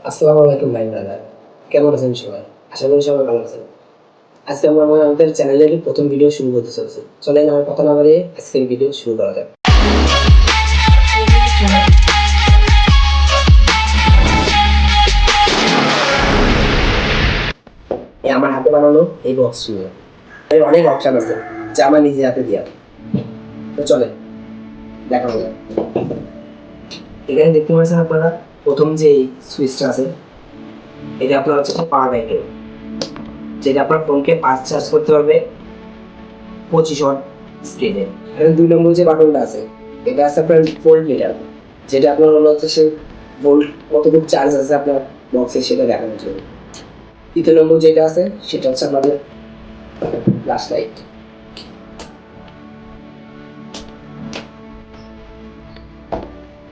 আসসালামু আলাইকুম ভাই ব্রাদার, কেমন আছেন সবাই? আশা করি সবাই ভালো আছেন। আজকে আমরা আমাদের চ্যানেলের প্রথম ভিডিও শুরু করতে চলছি। চলেন আমার কথা না বাড়িয়ে আজকের ভিডিও শুরু করা যাক। এই আমার হাতে বানানো এই বক্স নিয়ে এর অনেক অপশন আছে যা আমার নিজে হাতে দেওয়া। তো চলে দেখানো যাক। এখানে দেখতে পাচ্ছেন আপনারা প্রথম যে সুইচটা আছে এটা আপনার হচ্ছে পাওয়ার ব্যাংকের, যেটা আপনার ফোনকে ফাস্ট চার্জ করতে পারবে 25 ওয়াট স্পিডে। এখানে 2 নম্বর যে বাটনটা আছে এটা আছে আপনার ভোল্ট মিটার, যেটা আপনার হচ্ছে সে ভোল্ট কতটুকু চার্জ আছে আপনার বক্সে সেটা দেখানোর জন্য। 3 নম্বর যেটা আছে সেটা হচ্ছে আমাদের ফ্ল্যাশ লাইট।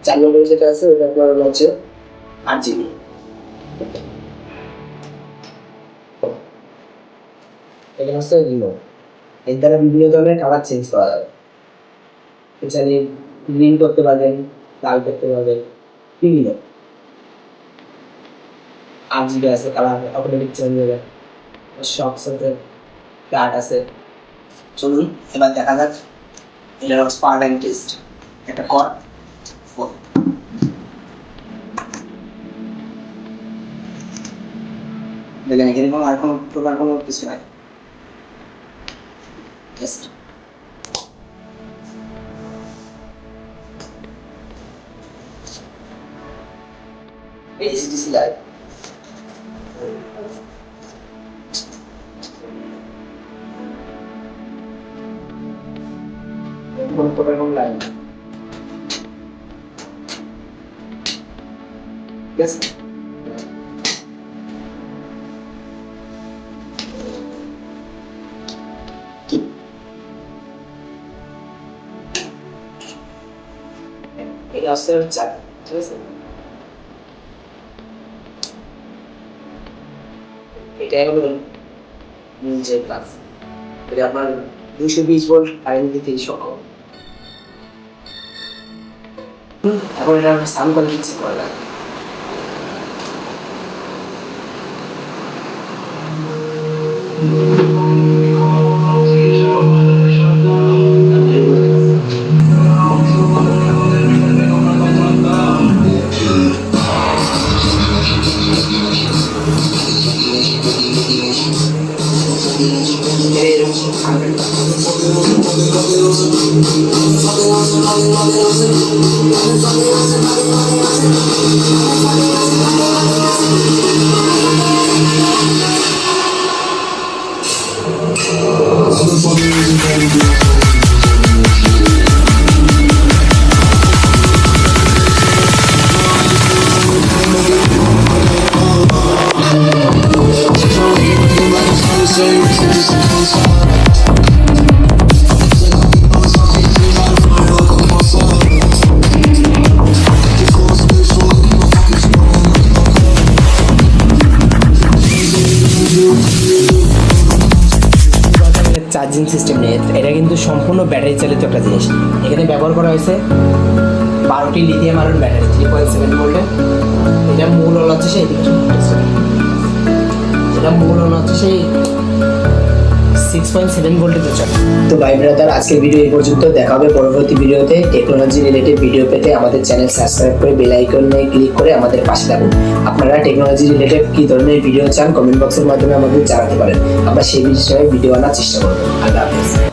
4 নম্বর যেটা আছে ওটা আপনার হচ্ছে RGB। এখানে হচ্ছে রিমোট, এর দ্বারা বিভিন্ন ধরনের কালার চেঞ্জ করা যাবে। এছাড়া গ্রিন করতে পারবেন, লাল করতে পারবেন, বিভিন্ন RGB আছে, কালার অটোমেটিক চেঞ্জ হবে, শক্স আছে, কাট আছে। চলুন এবার দেখা যাক এটা হচ্ছে পাওয়ার ব্যাংক টেস্ট। একটা কর ফোন দেখেন, এখানে কোনো আর কোনো প্রকার কোনো কিছু নাই। টেস্ট এসডিসি লাইভ কোনো প্রকার কোনো লাইন নেই। ঠিক আছে, এটা হচ্ছে চার। ঠিক আছে, এটাই হলো যে প্লাস, এটা আপনার 220 ভোল্ট কারেন্ট দিতে সক্ষম। এখন এটা সাউন্ড কোয়ালিটি চেক করা যায়। চার্জিং সিস্টেম নিয়ে, এটা কিন্তু সম্পূর্ণ ব্যাটারি চালিত একটা জিনিস। এখানে ব্যবহার করা হয়েছে 12টি লিথিয়াম আয়রন ব্যাটারি 3.7 ভোল্টের। এটা মূল হচ্ছে সেই 6.7 ভোল্টের চলে। তো ভাই ব্রাদার, আজকের ভিডিও এই পর্যন্ত। দেখা হবে পরবর্তী ভিডিওতে। টেকনোলজি রিলেটেড ভিডিও পেতে আমাদের চ্যানেল সাবস্ক্রাইব করে বেল আইকনে ক্লিক করে আমাদের পাশে থাকুন। আপনারা টেকনোলজি রিলেটেড কী ধরনের ভিডিও চান কমেন্ট বক্সের মাধ্যমে আমাদের জানাতে পারেন, আমরা সেই বিষয়ে ভিডিও আনার চেষ্টা করব। আল্লাহ হাফেজ।